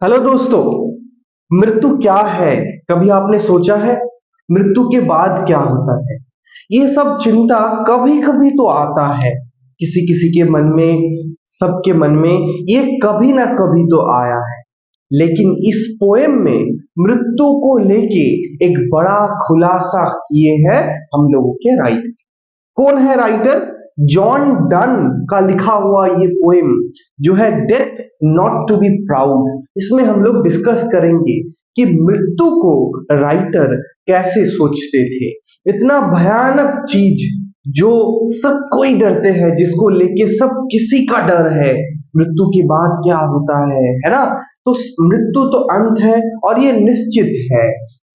Hello दोस्तों। मृत्यु क्या है? कभी आपने सोचा है मृत्यु के बाद क्या होता है? ये सब चिंता कभी कभी तो आता है, किसी किसी के मन में, सबके मन में ये कभी ना कभी तो आया है। लेकिन इस पोएम में मृत्यु को लेके एक बड़ा खुलासा किए हैं हम लोगों के राइटर। कौन है राइटर? जॉन डन का लिखा हुआ ये पोएम जो है death not to be proud. इसमें हम लोग डिस्कस करेंगे कि मृत्यु को राइटर कैसे सोचते थे। इतना भयानक चीज जो सब कोई डरते हैं, जिसको लेके सब किसी का डर है, मृत्यु के बाद क्या होता है ना? तो मृत्यु तो अंत है और ये निश्चित है।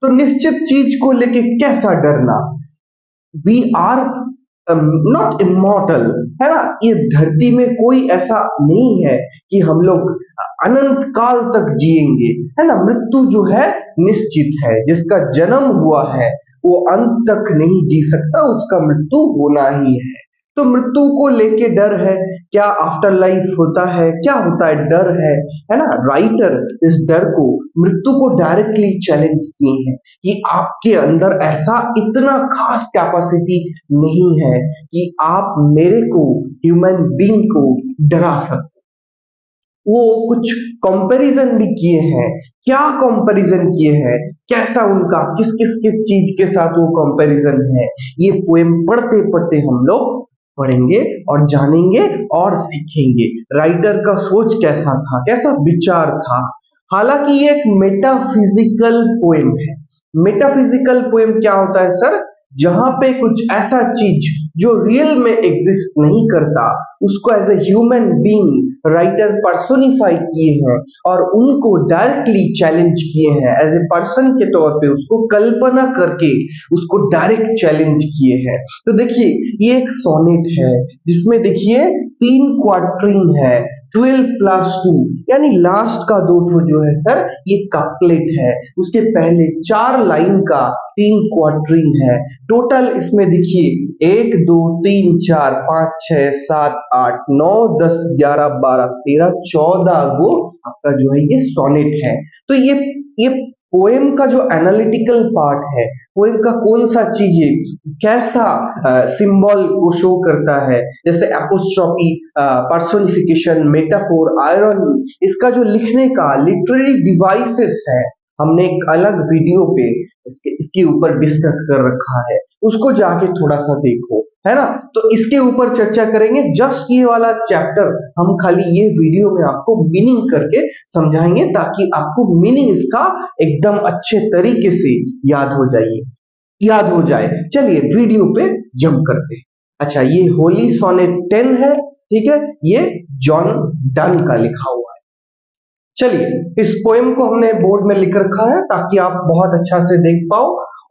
तो निश्चित चीज को लेके कैसा डरना? वी आर नॉट इमॉर्टल, है ना? ये धरती में कोई ऐसा नहीं है कि हम लोग अनंत काल तक जिएंगे, है ना? मृत्यु जो है निश्चित है। जिसका जन्म हुआ है वो अंत तक नहीं जी सकता, उसका मृत्यु होना ही है। तो मृत्यु को लेके डर है। क्या आफ्टर लाइफ होता है? क्या होता है? डर है ना? राइटर इस डर को, मृत्यु को डायरेक्टली चैलेंज किए हैं कि आपके अंदर ऐसा इतना खास कैपेसिटी नहीं है कि आप मेरे को, ह्यूमन बीइंग को डरा सकते। वो कुछ कंपैरिजन भी किए हैं। क्या कंपैरिजन किए हैं? कैसा उनका किस किस किस चीज के साथ वो कंपैरिजन है, ये पोएम पढ़ते पढ़ते हम लोग पढ़ेंगे और जानेंगे और सीखेंगे। राइटर का सोच कैसा था, कैसा विचार था। हालांकि ये एक मेटाफिजिकल पोएम है। मेटाफिजिकल पोएम क्या होता है सर? जहां पे कुछ ऐसा चीज जो रियल में एग्जिस्ट नहीं करता, उसको as a human being writer personify किए हैं और उनको डायरेक्टली चैलेंज किए हैं। एज ए पर्सन के तौर पे उसको कल्पना करके उसको डायरेक्ट चैलेंज किए हैं। तो देखिए, ये एक सोनेट है जिसमें देखिए 3 क्वाट्रीन है, 12+2, यानी लास्ट का 2 जो है सर ये कपलेट है। उसके पहले 4 लाइन का 3 क्वाट्रीन है। टोटल इसमें देखिए 1 2 3 4 5 6 7 8 9 10 11 12 13 14 गो आपका जो है ये सोनेट है। तो ये पोएम का जो एनालिटिकल पार्ट है, पोएम का कौन सा चीजें कैसा सिंबल को शो करता है, जैसे एपोस्ट्रोफी, पर्सोनिफिकेशन, मेटाफोर, आयरनी, इसका जो लिखने का लिटरेरी डिवाइसेस है, हमने एक अलग वीडियो पे इसके ऊपर डिस्कस कर रखा है, उसको जाके थोड़ा सा देखो, है ना? तो इसके ऊपर चर्चा करेंगे। जस्ट ये वाला चैप्टर हम खाली ये वीडियो में आपको मीनिंग करके समझाएंगे, ताकि आपको मीनिंग इसका एकदम अच्छे तरीके से याद हो जाए। चलिए वीडियो पे जंप करते हैं। अच्छा, ये होली सोनेट 10 है, ठीक है? ये जॉन डन का लिखा हुआ है। चलिए, इस पोएम को हमने बोर्ड में लिख रखा है ताकि आप बहुत अच्छा से देख पाओ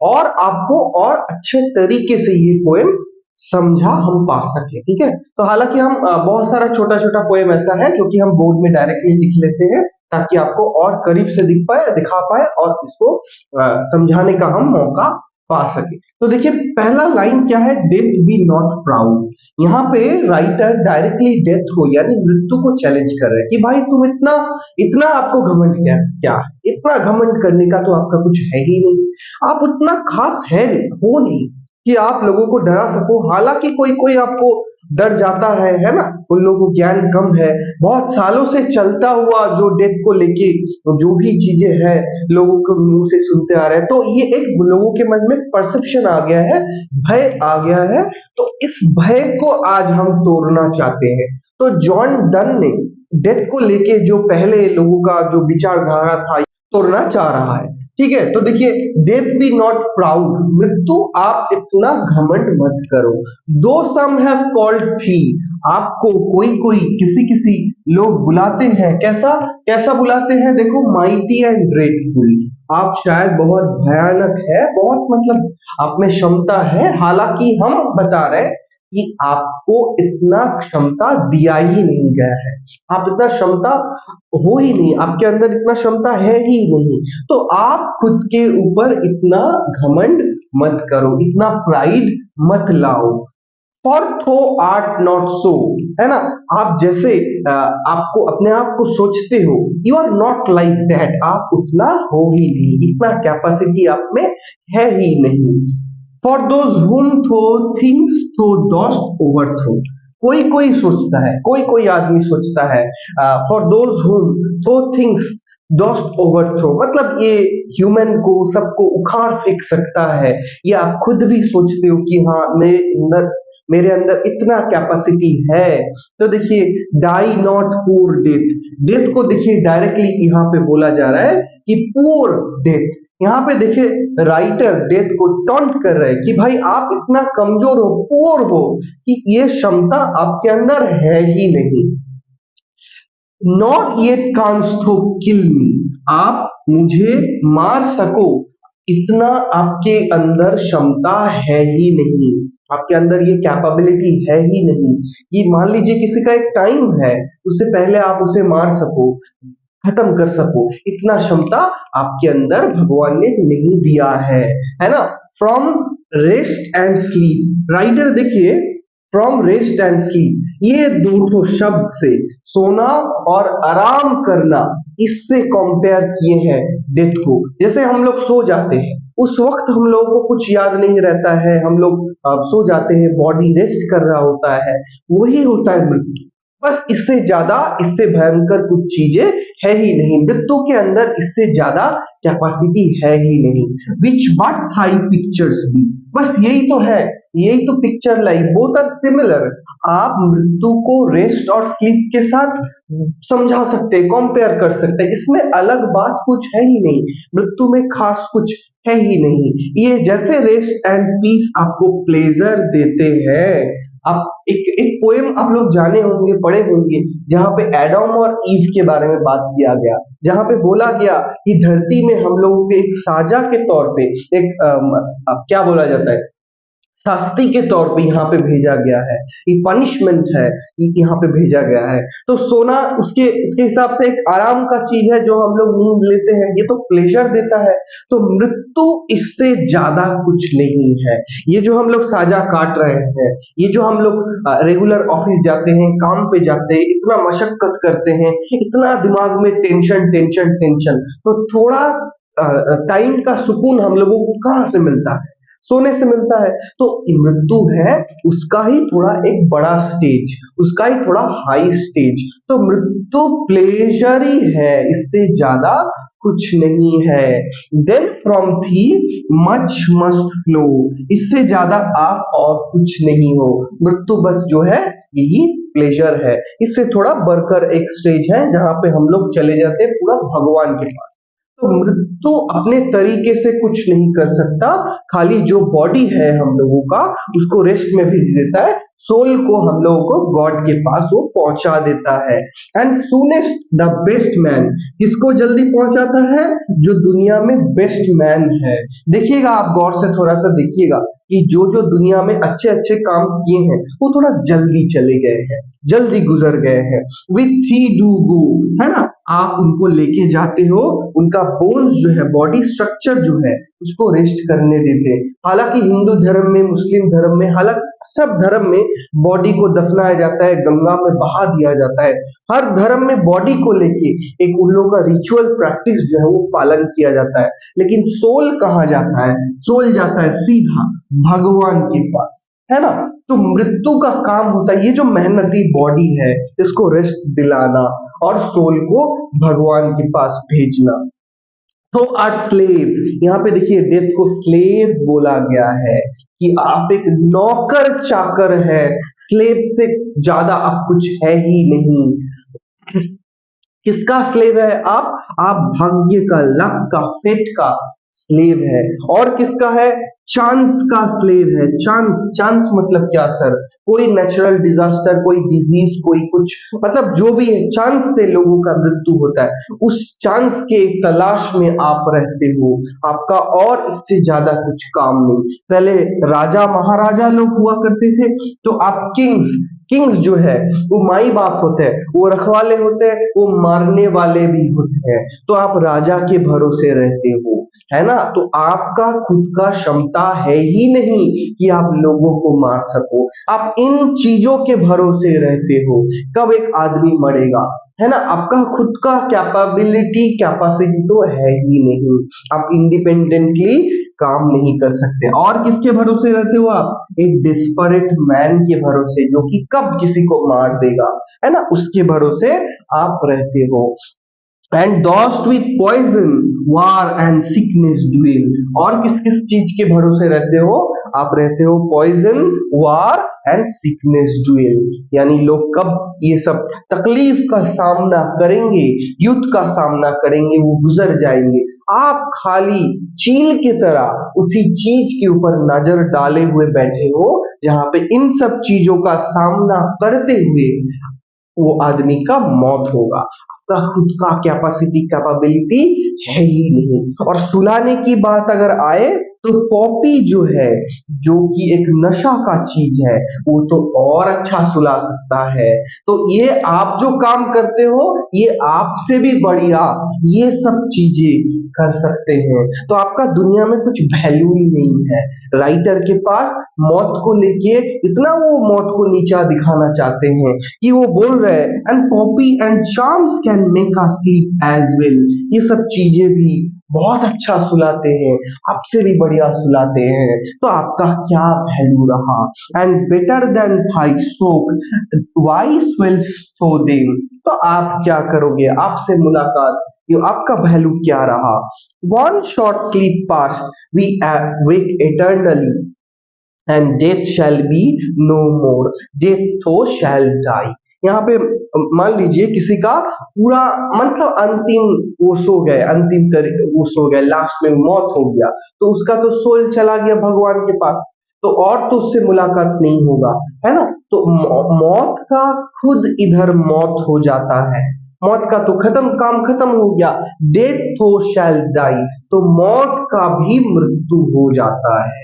और आपको और अच्छे तरीके से ये पोएम समझा हम पा सके, ठीक है? तो हालांकि हम बहुत सारा छोटा छोटा पोएम ऐसा है क्योंकि हम बोर्ड में डायरेक्टली लिख लेते हैं, ताकि आपको और करीब से दिख पाए, दिखा पाए और इसको समझाने का हम मौका पा सके। तो देखिए, पहला लाइन क्या है? Death B not proud. यहाँ पे राइटर डायरेक्टली डेथ को यानी मृत्यु को चैलेंज कर रहे हैं कि भाई तुम इतना इतना आपको घमंड क्या है? इतना घमंड करने का तो आपका कुछ है ही नहीं। आप उतना खास हो नहीं कि आप लोगों को डरा सको। हालांकि कोई कोई आपको डर जाता है ना? उन लोगों को ज्ञान कम है, बहुत सालों से चलता हुआ जो डेथ को लेके जो भी चीजें हैं लोगों के मुंह से सुनते आ रहे हैं, तो ये एक लोगों के मन में परसेप्शन आ गया है, भय आ गया है। तो इस भय को आज हम तोड़ना चाहते हैं। तो जॉन डन ने डेथ को लेके जो पहले लोगों का जो विचारधारा था तोड़ना चाह रहा है, ठीक है? तो देखिए, डेथ बी नॉट प्राउड, मृत्यु आप इतना घमंड मत करो। दो सम हैव कॉल्ड थी, आपको कोई कोई किसी किसी लोग बुलाते हैं। कैसा कैसा बुलाते हैं? देखो, माइटी एंड ग्रेटफुल। आप शायद बहुत भयानक है, बहुत मतलब आप में क्षमता है, हालांकि हम बता रहे हैं कि आपको इतना क्षमता दिया ही नहीं गया है। आप इतना क्षमता हो ही नहीं, आपके अंदर इतना क्षमता है ही नहीं। तो आप खुद के ऊपर इतना घमंड मत करो, इतना प्राइड मत लाओ। फॉर थो आर्ट नॉट सो, है ना। आप जैसे आपको अपने आप को सोचते हो, you are not like that, आप उतना हो ही नहीं, इतना कैपेसिटी आप में है ही नहीं। फॉर दोज हुम थो थिंग्स थो डोस्ट ओवरथ्रो, कोई कोई सोचता है, कोई कोई आदमी सोचता है, फॉर दोज हुम थो थिंग्स डोस्ट ओवरथ्रो, मतलब ये ह्यूमन को, सबको उखाड़ फेंक सकता है। या आप खुद भी सोचते हो कि हाँ मेरे अंदर इतना कैपेसिटी है। तो देखिए, die not poor death, death को देखिए डायरेक्टली यहाँ पे बोला जा रहा है कि पुअर डेथ। यहाँ पे देखिए राइटर डेथ को टॉन्ट कर रहे हैं कि भाई आप इतना कमजोर हो, पुअर हो, कि ये क्षमता आपके अंदर है ही नहीं। Not yet comes to kill me, आप मुझे मार सको, इतना आपके अंदर क्षमता है ही नहीं, आपके अंदर ये कैपेबिलिटी है ही नहीं कि मान लीजिए किसी का एक टाइम है, उससे पहले आप उसे मार सको, खत्म कर सको, इतना क्षमता आपके अंदर भगवान ने नहीं दिया है ना। From rest and sleep, writer देखिए फ्रॉम रेस्ट एंड स्लीप, ये दो ठो शब्द से सोना और आराम करना, इससे कंपेयर किए हैं डेथ को। जैसे हम लोग सो जाते हैं, उस वक्त हम लोगों को कुछ याद नहीं रहता है, हम लोग सो जाते हैं, बॉडी रेस्ट कर रहा होता है, वही होता है मृत्यु। बस इससे ज्यादा, इससे भयंकर कुछ चीजें है ही नहीं, मृत्यु के अंदर इससे ज्यादा कैपेसिटी है ही नहीं। विच बट थाई पिक्चर्स भी, बस यही तो है, यही तो picture like both are similar. आप मृत्यु को रेस्ट और स्लीप के साथ समझा सकते हैं, कंपेयर कर सकते हैं, इसमें अलग बात कुछ है ही नहीं, मृत्यु में खास कुछ है ही नहीं। ये जैसे रेस्ट एंड पीस आपको प्लेजर देते हैं। आप एक एक पोएम आप लोग जाने होंगे, पढ़े होंगे, जहां पे एडम और ईव के बारे में बात किया गया, जहां पे बोला गया कि धरती में हम लोगों के एक साजा के तौर पे, एक क्या बोला जाता है, शास्ति के तौर पे यहाँ पे भेजा गया है, ये पनिशमेंट है, ये यहाँ पे भेजा गया है। तो सोना उसके उसके हिसाब से एक आराम का चीज है, जो हम लोग नींद लेते हैं, ये तो प्लेजर देता है। तो मृत्यु इससे ज्यादा कुछ नहीं है। ये जो हम लोग साजा काट रहे हैं, ये जो हम लोग रेगुलर ऑफिस जाते हैं, काम पे जाते हैं, इतना मशक्कत करते हैं, इतना दिमाग में टेंशन टेंशन टेंशन, तो थोड़ा टाइम का सुकून हम लोगों को कहाँ से मिलता है? सोने से मिलता है। तो मृत्यु है उसका ही थोड़ा एक बड़ा स्टेज, उसका ही थोड़ा हाई स्टेज। तो मृत्यु प्लेजर ही है, इससे ज्यादा कुछ नहीं है। देन फ्रॉम थी मच मस्ट फ्लो, इससे ज्यादा आप और कुछ नहीं हो। मृत्यु बस जो है यही प्लेजर है, इससे थोड़ा बढ़कर एक स्टेज है जहां पे हम लोग चले जाते हैं पूरा भगवान के पास। तो मृत्यु अपने तरीके से कुछ नहीं कर सकता, खाली जो बॉडी है हम लोगों का उसको रेस्ट में भेज देता है, सोल को हम लोगों को गॉड के पास वो पहुंचा देता है। And soonest the best man, किसको जल्दी पहुंचाता है? जो दुनिया में बेस्ट मैन है। देखिएगा, आप गौर से थोड़ा सा देखिएगा कि जो जो दुनिया में अच्छे अच्छे काम किए हैं वो थोड़ा जल्दी चले गए हैं, जल्दी गुजर गए हैं। विथ ही डू गो, है ना, आप उनको लेके जाते हो, उनका बोन्स जो है, बॉडी स्ट्रक्चर जो है, उसको रेस्ट करने देते हैं। हालांकि हिंदू धर्म में, मुस्लिम धर्म में, हालांकि सब धर्म में बॉडी को दफनाया जाता है, गंगा में बहा दिया जाता है। हर धर्म में बॉडी को लेके एक उन लोगों का रिचुअल प्रैक्टिस जो है वो पालन किया जाता है। लेकिन सोल कहाँ जाता है? सोल जाता है सीधा भगवान के पास, है ना। तो मृत्यु का काम होता है, ये जो मेहनती बॉडी है इसको रेस्ट दिलाना और सोल को भगवान के पास भेजना। तो आर्ट स्लेव, यहाँ पे देखिए डेथ को स्लेव बोला गया है कि आप एक नौकर चाकर है, स्लेव से ज्यादा आप कुछ है ही नहीं। किसका स्लेव है आप भाग्य का, लक का, फेट का स्लेव है। और किसका है? चांस का स्लेव है। चांस, चांस मतलब क्या सर? कोई नेचुरल डिजास्टर, कोई डिजीज, कोई कुछ, मतलब जो भी है, चांस से लोगों का मृत्यु होता है, उस चांस के तलाश में आप रहते हो, आपका और इससे ज्यादा कुछ काम नहीं। पहले राजा महाराजा लोग हुआ करते थे, तो आप किंग्स, किंग्स जो है वो माई बाप होते हैं, वो रखवाले होते हैं, वो मारने वाले भी होते हैं। तो आप राजा के भरोसे रहते हो, है ना? तो आपका खुद का क्षमता है ही नहीं कि आप लोगों को मार सको। आप इन चीजों के भरोसे रहते हो। कब एक आदमी मरेगा, है ना? आपका खुद का कैपेसिटी तो है ही नहीं। आप इंडिपेंडेंटली काम नहीं कर सकते। और किसके भरोसे रहते हो आप? एक डिस्परेट मैन के भरोसे, जो कि कब किसी को मार देगा, है ना? उसके भरोसे आप रहते हो। And dost with poison, war and sickness dwell। और किस किस चीज के भरोसे रहते हो? आप रहते हो poison, war and sickness dwell. यानी लोग कब ये सब तकलीफ का सामना करेंगे, युद्ध का सामना करेंगे, वो गुजर जाएंगे। आप खाली चील की तरह उसी चीज के ऊपर नजर डाले हुए बैठे हो जहां पे इन सब चीजों का सामना करते हुए वो आदमी का मौत होगा। आपका खुद का कैपेबिलिटी है ही नहीं। और सुलाने की बात अगर आए तो पॉपी जो है, जो कि एक नशा का चीज है, वो तो और अच्छा सुला सकता है। तो ये आप जो काम करते हो, ये आपसे भी बढ़िया ये सब चीजें कर सकते हैं। तो आपका दुनिया में कुछ वैल्यू ही नहीं है। राइटर के पास मौत को लेके इतना वो मौत को नीचा दिखाना चाहते हैं कि वो बोल रहे हैं and poppy and charms can make us sleep as well. ये सब चीजें भी बहुत अच्छा सुलाते हैं, आपसे भी बढ़िया सुलाते हैं। तो आपका क्या वैल्यू रहा? And better than thy stroke why swells so them. तो आप क्या करोगे? आपसे मुलाकात, ये आपका वैल्यू क्या रहा? One short sleep past we wake eternally and death shall be no more, death thou shall die. यहाँ पे मान लीजिए किसी का पूरा मतलब अंतिम वो सो गए, वो सो गए, लास्ट में मौत हो गया, तो उसका तो सोल चला गया भगवान के पास, तो और तो उससे मुलाकात नहीं होगा, है ना? तो मौत का खुद इधर मौत हो जाता है। मौत का तो खत्म, काम खत्म हो गया। डेथ तो शैल डाई, तो मौत का भी मृत्यु हो जाता है।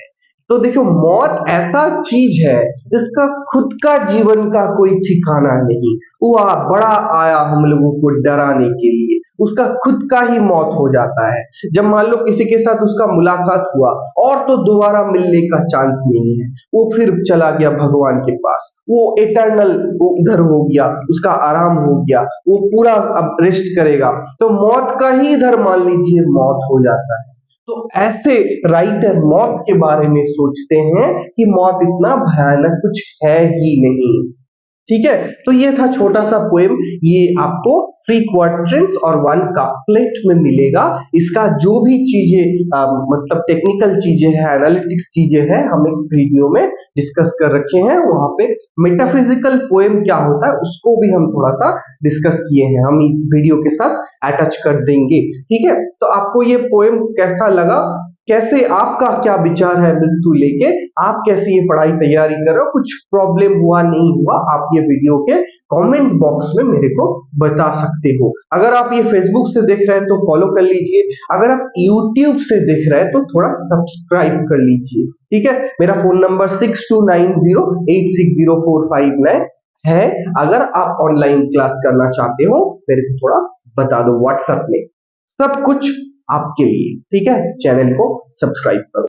तो देखो, मौत ऐसा चीज है जिसका खुद का जीवन का कोई ठिकाना नहीं। वो बड़ा आया हम लोगों को डराने के लिए, उसका खुद का ही मौत हो जाता है। जब मान लो किसी के साथ उसका मुलाकात हुआ और तो दोबारा मिलने का चांस नहीं है, वो फिर चला गया भगवान के पास, वो एटर्नल वो उधर हो गया, उसका आराम हो गया, वो पूरा अब रेस्ट करेगा। तो मौत का ही इधर मान लीजिए मौत हो जाता है। तो ऐसे राइटर मौत के बारे में सोचते हैं कि मौत इतना भयानक कुछ है ही नहीं। ठीक है, तो ये था छोटा सा पोएम। ये आपको 3 क्वाड्रेंट्स और 1 कपलेट में मिलेगा। इसका जो भी चीजें मतलब टेक्निकल चीजें हैं, एनालिटिक्स चीजें हैं, हम एक वीडियो में डिस्कस कर रखे हैं। वहां पे मेटाफिजिकल पोएम क्या होता है उसको भी हम थोड़ा सा डिस्कस किए हैं, हम वीडियो के साथ अटैच कर देंगे। ठीक है, तो आपको ये पोएम कैसा लगा, कैसे आपका क्या विचार है मृत्यु लेके, आप कैसे ये पढ़ाई तैयारी कर रहे हो, कुछ प्रॉब्लम हुआ नहीं हुआ, आप ये वीडियो के कमेंट बॉक्स में मेरे को बता सकते हो। अगर आप ये फेसबुक से देख रहे हैं तो फॉलो कर लीजिए, अगर आप यूट्यूब से देख रहे हैं तो थोड़ा सब्सक्राइब कर लीजिए। ठीक है, मेरा फोन नंबर 6290860459 है। अगर आप ऑनलाइन क्लास करना चाहते हो मेरे को थोड़ा बता दो व्हाट्सएप में, सब कुछ आपके लिए। ठीक है, चैनल को सब्सक्राइब करो।